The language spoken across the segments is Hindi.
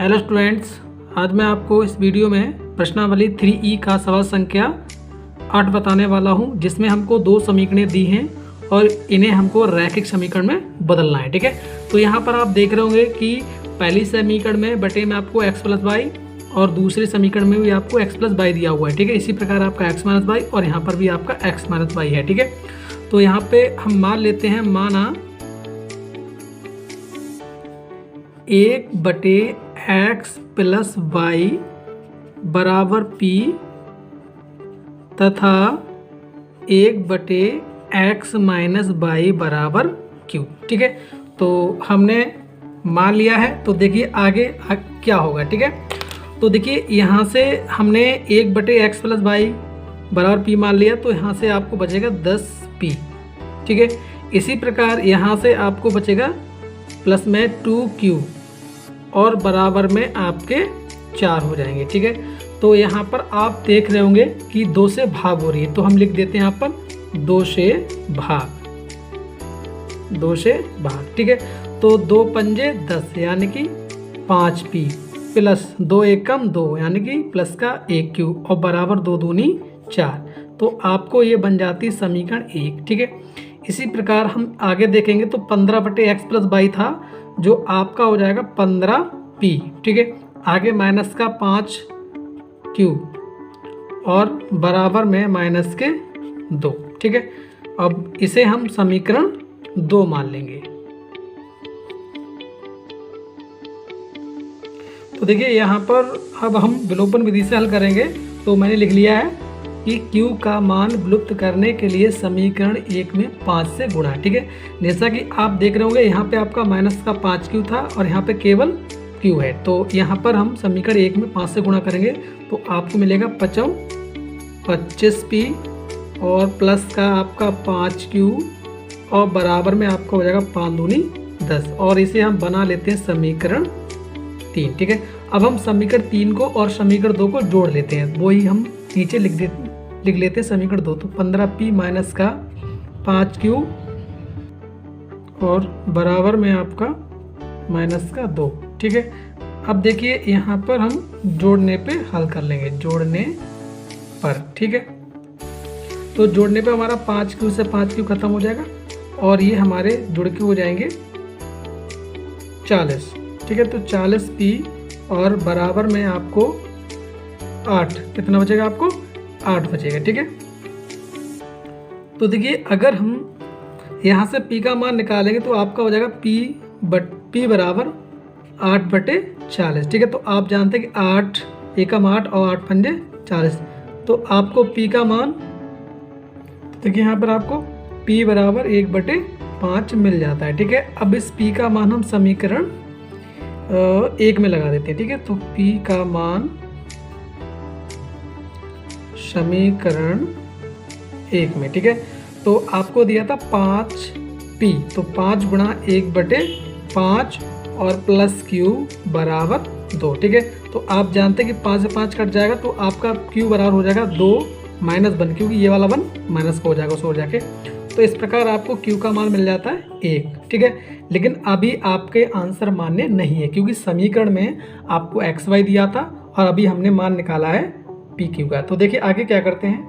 हेलो स्टूडेंट्स, आज मैं आपको इस वीडियो में प्रश्नावली 3E का सवाल संख्या 8 बताने वाला हूं, जिसमें हमको दो समीकरणें दी हैं और इन्हें हमको रैखिक समीकरण में बदलना है। ठीक है, तो यहाँ पर आप देख रहे होंगे कि पहली समीकरण में बटे में आपको x प्लस वाई और दूसरे समीकरण में भी आपको x प्लस वाई दिया हुआ है। ठीक है, इसी प्रकार आपका x माइनस वाई और यहाँ पर भी आपका x माइनस वाई है। ठीक है, तो यहाँ पे हम मान लेते हैं, माना 1/x प्लस वाई बराबर p तथा 1/x माइनस वाई बराबर q। ठीक है, तो हमने मान लिया है। तो देखिए आगे क्या होगा। ठीक है, तो देखिए यहाँ से हमने 1/x प्लस वाई बराबर p मान लिया, तो यहाँ से आपको बचेगा 10p। ठीक है, इसी प्रकार यहाँ से आपको बचेगा प्लस में 2q और बराबर में आपके 4 हो जाएंगे। ठीक है, तो यहाँ पर आप देख रहे होंगे कि 2 से भाग हो रही है, तो हम लिख देते हैं यहाँ पर 2 से भाग, 2 से भाग। ठीक है, तो 2 पंजे 10 यानी कि 5p प्लस 2 एकम 2 यानी कि प्लस का 1q और बराबर 2 दूनी 4। तो आपको ये बन जाती समीकरण 1। ठीक है, इसी प्रकार हम आगे देखेंगे तो 15/x प्लस वाई था, जो आपका हो जाएगा 15p। ठीक है, आगे माइनस का 5q और बराबर में माइनस के 2। ठीक है, अब इसे हम समीकरण 2 मान लेंगे। तो देखिए यहाँ पर अब हम विलोपन विधि से हल करेंगे। तो मैंने लिख लिया है कि q का मान विलुप्त करने के लिए समीकरण 1 में 5 से गुणा। ठीक है, जैसा कि आप देख रहे होंगे यहाँ पे आपका माइनस का 5q था और यहाँ पे केवल q है। तो यहाँ पर हम समीकरण 1 में 5 से गुणा करेंगे तो आपको मिलेगा 25p और प्लस का आपका 5q और बराबर में आपका हो जाएगा 5 दूनी 10 और इसे हम बना लेते हैं समीकरण 3। ठीक है, अब हम समीकरण 3 को और समीकरण 2 को जोड़ लेते हैं, वही हम नीचे लिख लेते हैं समीकरण 2। तो 15p माइनस का 5q और बराबर में आपका माइनस का 2। ठीक है, अब देखिए यहाँ पर हम जोड़ने पे हल कर लेंगे, जोड़ने पर। ठीक है, तो जोड़ने पे हमारा 5q से 5q खत्म हो जाएगा और ये हमारे जुड़ के हो जाएंगे 40। ठीक है, तो 40p और बराबर में आपको 8, कितना बचेगा आपको 8 बचेगा। ठीक है, तो देखिए अगर हम यहाँ से p का मान निकालेंगे तो आपका हो जाएगा p बराबर 8/40। ठीक है, तो आप जानते हैं कि 8 एकम 8 और 8 पंजे 40, तो आपको p का मान, देखिए यहाँ पर आपको p बराबर 1/5 मिल जाता है। ठीक है, अब इस p का मान हम समीकरण 1 में लगा देते हैं। ठीक है, तो p का मान समीकरण 1 में। ठीक है, तो आपको दिया था 5p, तो 5 गुणा 1/5 और प्लस q बराबर 2। ठीक है, तो आप जानते हैं कि 5 से 5 कट जाएगा तो आपका q बराबर हो जाएगा 2 माइनस 1, क्योंकि ये वाला 1 माइनस का हो जाएगा उसको जाके। तो इस प्रकार आपको q का मान मिल जाता है 1। ठीक है, लेकिन अभी आपके आंसर मान्य नहीं है, क्योंकि समीकरण में आपको x y दिया था और अभी हमने मान निकाला है p q का। तो देखिए आगे क्या करते हैं।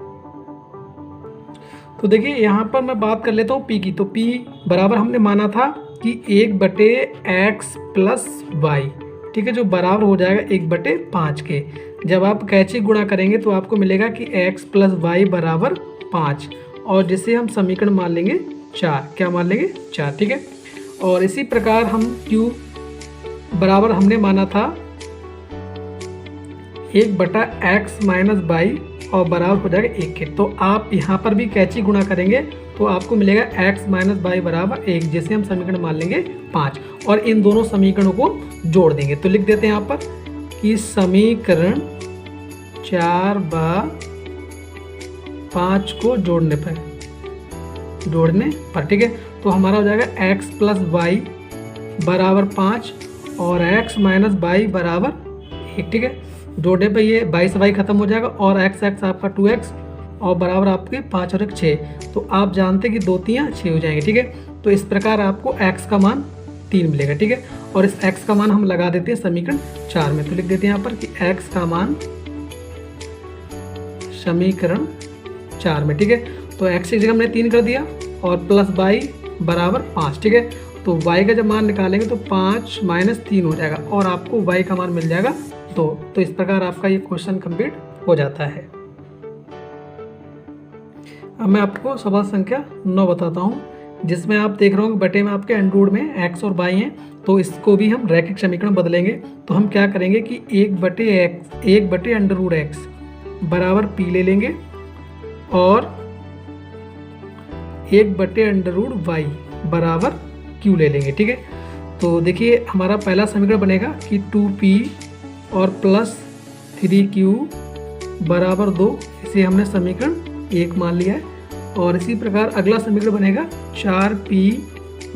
तो देखिए यहाँ पर मैं बात कर लेता हूँ p की। तो p बराबर हमने माना था कि 1/x प्लस वाई। ठीक है, जो बराबर हो जाएगा 1/5 के। जब आप कैची गुणा करेंगे तो आपको मिलेगा कि x प्लस वाई बराबर 5 और जिसे हम समीकरण मान लेंगे 4। क्या मान लेंगे 4। ठीक है, और इसी प्रकार हम q बराबर हमने माना था 1/x माइनस वाई और बराबर हो जाएगा 1 के। तो आप यहाँ पर भी कैची गुणा करेंगे तो आपको मिलेगा x माइनस वाई बराबर 1, जिसे हम समीकरण मान लेंगे 5 और इन दोनों समीकरणों को जोड़ देंगे। तो लिख देते हैं यहाँ पर कि समीकरण 4/5 को जोड़ने पर। ठीक है, तो हमारा हो जाएगा x प्लस वाई बराबर 5 और x माइनस वाई बराबर 1। ठीक है, जोड़ने पे ये 22 वाई खत्म हो जाएगा और x आपका 2x और बराबर आपके 5 और 1 6। तो आप जानते हैं कि 2 3 6 हो जाएंगे। ठीक है, तो इस प्रकार आपको x का मान 3 मिलेगा। ठीक है, और इस x का मान हम लगा देते हैं समीकरण 4 में। तो लिख देते हैं यहाँ पर कि x का मान समीकरण 4 में, ठीक है। तो x की जगह हमने 3 कर दिया और प्लस y बराबर 5, ठीक है। तो y का जब मान निकालेंगे तो 5 - 3 हो जाएगा और आपको y का मान मिल जाएगा 2। तो इस प्रकार आपका ये क्वेश्चन कंप्लीट हो जाता है। अब मैं आपको सवाल संख्या 9 बताता हूँ, जिसमें आप देख रहे हो बटे में आपके अंडर रूट में x और y हैं। तो इसको भी हम रैखिक समीकरण बदलेंगे। तो हम क्या करेंगे कि 1 बटे अंडर रूट x बराबर p ले लेंगे और 1 बटे अंडर रूट y बराबर q ले लेंगे, ठीक है। तो देखिए हमारा पहला समीकरण बनेगा कि 2p और प्लस 3q बराबर 2, इसे हमने समीकरण 1 मान लिया है। और इसी प्रकार अगला समीकरण बनेगा 4p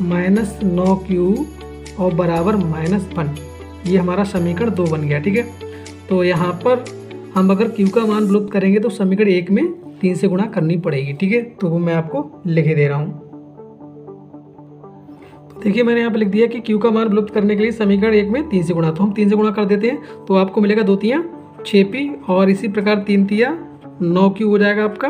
- 9q और बराबर -1, ये हमारा समीकरण 2 बन गया, ठीक है। तो यहाँ पर हम अगर q का मान विलुप्त करेंगे तो समीकरण 1 में 3 से गुणा करनी पड़ेगी, ठीक है। तो वो मैं आपको लिख दे रहा हूँ। तो देखिए मैंने यहाँ पर लिख दिया कि q का मान विलुप्त करने के लिए समीकरण 1 में 3 से गुणा, तो हम 3 से गुणा कर देते हैं। तो आपको मिलेगा 2 तियाँ 6p और इसी प्रकार 3 तियाँ 9q हो जाएगा आपका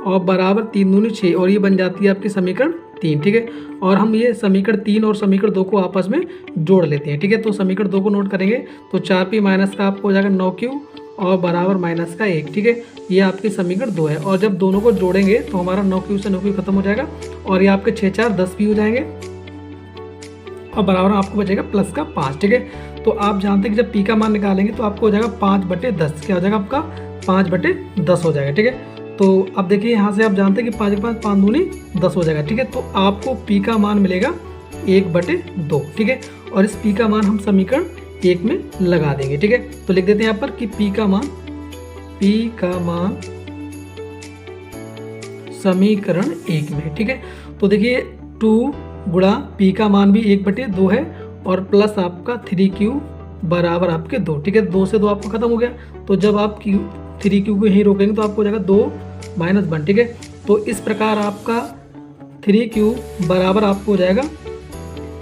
और बराबर 3 दूनी 6 और ये बन जाती है आपकी समीकरण 3, ठीक है। और हम ये समीकरण 3 और समीकरण 2 को आपस में जोड़ लेते हैं, ठीक है। तो समीकरण 2 को नोट करेंगे तो 4p माइनस का आपको हो जाएगा 9q और बराबर माइनस का 1, ठीक है। ये आपकी समीकरण 2 है। और जब दोनों को जोड़ेंगे तो हमारा 9q से 9q खत्म हो जाएगा और ये आपके 6 4 10p हो जाएंगे और बराबर आपको बचेगा प्लस का 5, ठीक है। तो आप जानते हैं कि जब p का मान निकालेंगे तो आपको हो जाएगा 5/10, क्या हो जाएगा आपका 5/10 हो जाएगा, ठीक है। तो अब देखिए यहाँ से आप जानते हैं कि 5 5 5 दूनी 10 हो जाएगा, ठीक है। तो आपको p का मान मिलेगा 1/2, ठीक है। और इस p का मान हम समीकरण 1 में लगा देंगे, ठीक है। तो लिख देते हैं यहाँ पर कि p का मान समीकरण 1 में, ठीक है। तो देखिए 2 गुणा p का मान भी 1/2 है और प्लस आपका 3q बराबर आपके 2, ठीक है। 2 से 2 आपको खत्म हो गया। तो जब आप 3q को यहीं रोकेंगे तो आपको हो जाएगा 2 - 1, ठीक है। तो इस प्रकार आपका 3q बराबर आपको हो जाएगा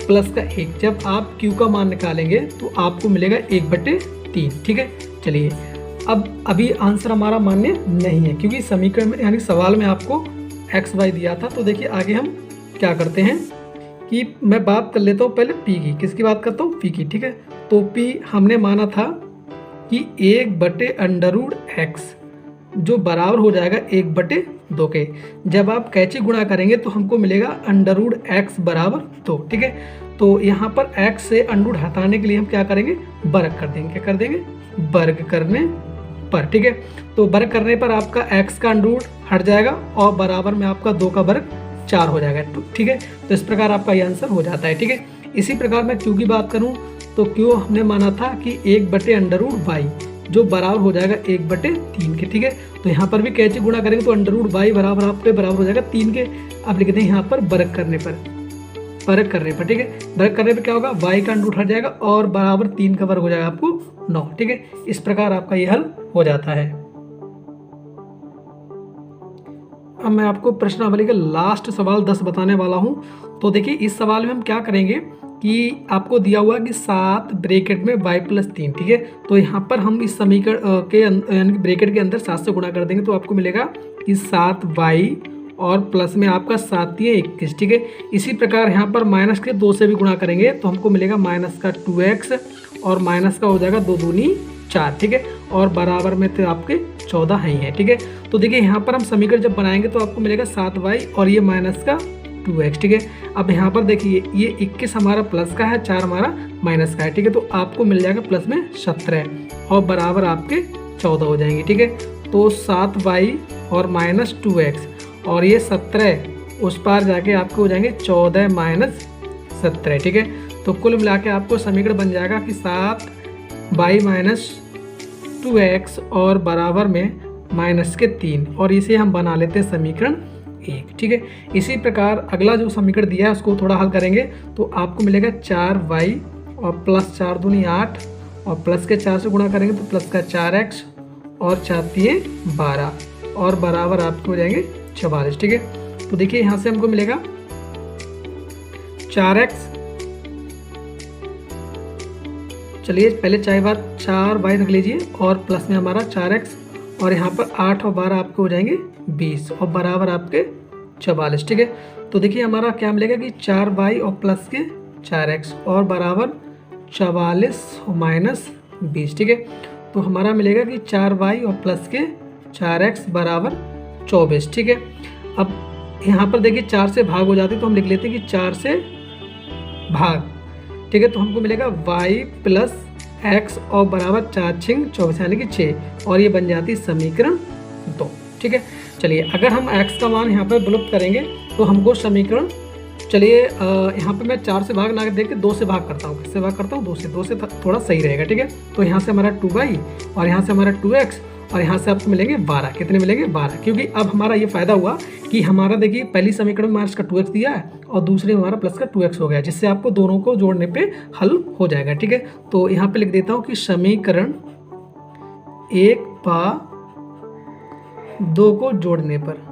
प्लस का 1। जब आप q का मान निकालेंगे तो आपको मिलेगा 1/3, ठीक है। चलिए अब अभी आंसर हमारा मान्य नहीं है क्योंकि समीकरण में यानी सवाल में आपको x y दिया था। तो देखिए आगे हम क्या करते हैं कि मैं बात कर लेता हूँ पहले p की। किसकी बात करता हूँ? p की, ठीक है। तो p हमने माना था कि 1/√x जो बराबर हो जाएगा 1/2 के। जब आप कैचे गुणा करेंगे तो हमको मिलेगा √x बराबर 2, ठीक है। तो यहाँ पर x से अंडरूट हटाने के लिए हम क्या करेंगे? वर्ग कर देंगे। क्या कर देंगे? वर्ग करने पर, ठीक है। तो वर्ग करने पर आपका x का अंडरूट हट जाएगा और बराबर में आपका 2 का वर्ग 4 हो जाएगा, ठीक है। तो इस प्रकार आपका ये आंसर हो जाता है, ठीक है। इसी प्रकार मैं q की बात करूँ तो q हमने माना था कि 1/√y जो बराबर हो जाएगा 1/3 के, ठीक है। तो यहाँ पर भी कैसे गुणा करेंगे तो √y बराबर आपके बराबर हो जाएगा 3 के। अब लिखते हैं यहाँ पर वर्ग करने पर, ठीक है। वर्ग करने पर क्या होगा? y का अंडरूट हट जाएगा और बराबर 3 का वर्ग हो जाएगा आपको 9, ठीक है। इस प्रकार आपका ये हल हो जाता है। अब मैं आपको प्रश्नावली का लास्ट सवाल 10 बताने वाला हूँ। तो देखिए इस सवाल में हम क्या करेंगे कि आपको दिया हुआ कि 7 ब्रैकेट में y + 3, ठीक है। तो यहाँ पर हम इस समीकरण के यानी ब्रैकेट के अंदर 7 से गुणा कर देंगे तो आपको मिलेगा कि 7y और प्लस में आपका 7 × 21, ठीक है। इसी प्रकार यहाँ पर माइनस के 2 से भी गुणा करेंगे तो हमको मिलेगा माइनस का 2x और माइनस का हो जाएगा 2 दूनी 4, ठीक है। और बराबर में तो आपके 14 ही है, ठीक है। तो देखिए यहाँ पर हम समीकरण जब बनाएंगे तो आपको मिलेगा 7y और ये माइनस का 2x, ठीक है। अब यहाँ पर देखिए ये 21 हमारा प्लस का है, 4 हमारा माइनस का है, ठीक है। तो आपको मिल जाएगा प्लस में 17 और बराबर आपके 14 हो जाएंगे, ठीक है। तो 7y और माइनस 2x और ये 17 उस पार जाके आपको हो जाएंगे 14 - 17, ठीक है। तो कुल मिला के आपको समीकरण बन जाएगा कि 7y - 2x और बराबर में -3 और इसे हम बना लेते हैं समीकरण 1, ठीक है। इसी प्रकार अगला जो समीकरण दिया है उसको थोड़ा हल करेंगे तो आपको मिलेगा 4y और प्लस 4 दूनी 8 और प्लस के 4 से गुणा करेंगे तो प्लस का 4x और 4 × 12 और बराबर आपको हो जाएंगे 44, ठीक है। तो देखिए यहाँ से हमको मिलेगा 4x चलिए पहले चाय बार 4y रख लीजिए और प्लस में हमारा 4x और यहाँ पर 8 और 12 आपके हो जाएंगे 20 और बराबर आपके 44। ठीक है, तो देखिए हमारा क्या मिलेगा कि 4y और प्लस के 4x और बराबर 44 माइनस 20। ठीक है, तो हमारा मिलेगा कि 4y और प्लस के 4x बराबर 24। ठीक है, अब यहाँ पर देखिए 4 से भाग हो जाते तो हम लिख लेते हैं कि 4 से भाग। ठीक है, तो हमको मिलेगा y प्लस x और बराबर 4 छिंग 24 यानी कि 6 और ये बन जाती समीकरण 2। ठीक है, चलिए अगर हम x का मान यहाँ पर विलुप्त करेंगे तो हमको समीकरण, चलिए यहाँ पे मैं 4 से भाग ना देख के 2 से भाग करता हूँ। किससे भाग करता हूँ? 2 से थोड़ा सही रहेगा। ठीक है, तो यहाँ से हमारा 2y और यहाँ से हमारा 2x और यहाँ से आपको मिलेंगे 12। कितने मिलेंगे? 12, क्योंकि अब हमारा ये फ़ायदा हुआ कि हमारा देखिए पहली समीकरण में माइनस का 2x दिया है और दूसरे में हमारा प्लस का 2x हो गया, जिससे आपको दोनों को जोड़ने पे हल हो जाएगा। ठीक है, तो यहाँ पे लिख देता हूँ कि समीकरण 1 व 2 को जोड़ने पर।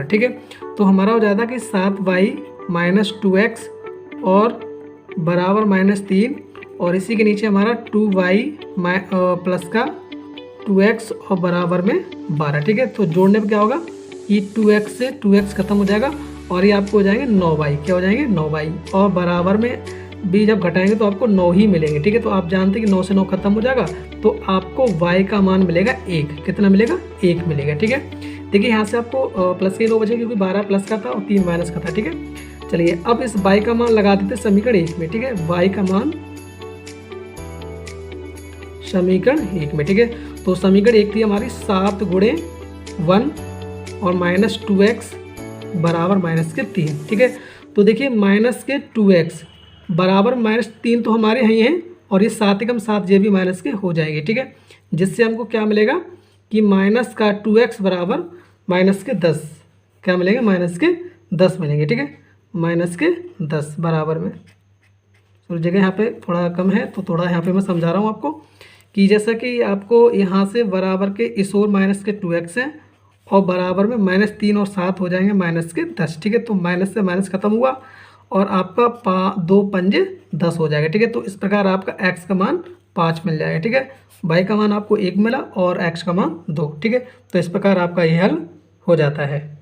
ठीक है, तो हमारा हो जाता कि 7y माइनस 2x और बराबर -3 और इसी के नीचे हमारा 2y प्लस का 2x और बराबर में 12। ठीक है, तो जोड़ने पर क्या होगा, ये 2x से 2x खत्म हो जाएगा और ये आपको हो जाएंगे 9y। क्या हो जाएंगे? 9y और बराबर में भी जब घटाएंगे तो आपको 9 ही मिलेंगे। ठीक है, तो आप जानते हैं कि 9 से 9 खत्म हो जाएगा तो आपको y का मान मिलेगा 1। कितना मिलेगा? 1 मिलेगा। ठीक है, देखिए यहाँ से आपको प्लस के 2 बचे क्योंकि 12 प्लस का था और 3 माइनस का था। ठीक है, चलिए अब इस y का मान लगा देते समीकरण 1 में। ठीक है, y का मान समीकरण 1 में। ठीक है, तो समीकरण 1 थी हमारी 7 गुणे 1 और माइनस 2x बराबर माइनस के 3। ठीक है, तो देखिए माइनस के 2x बराबर -3 तो हमारे यहीं हैं और ये 7 एकम 7 ये भी माइनस के हो जाएंगे। ठीक है, जिससे हमको क्या मिलेगा कि माइनस का 2x बराबर माइनस के 10। क्या मिलेगा? माइनस के 10 मिलेंगे। ठीक है, माइनस के 10 बराबर में, तो जगह यहाँ पे थोड़ा कम है तो थोड़ा यहाँ पे मैं समझा रहा हूँ आपको कि जैसा कि आपको यहाँ से बराबर के इस ओर माइनस के 2x है और बराबर में -3 और 7 हो जाएंगे माइनस के 10। ठीक है, तो माइनस से माइनस खत्म हुआ और आपका 2 पंजे 10 हो जाएगा। ठीक है, तो इस प्रकार आपका x का मान 5 मिल जाएगा। ठीक है, y का मान आपको 1 मिला और x का मान 2। ठीक है, तो इस प्रकार आपका ये हल हो जाता है।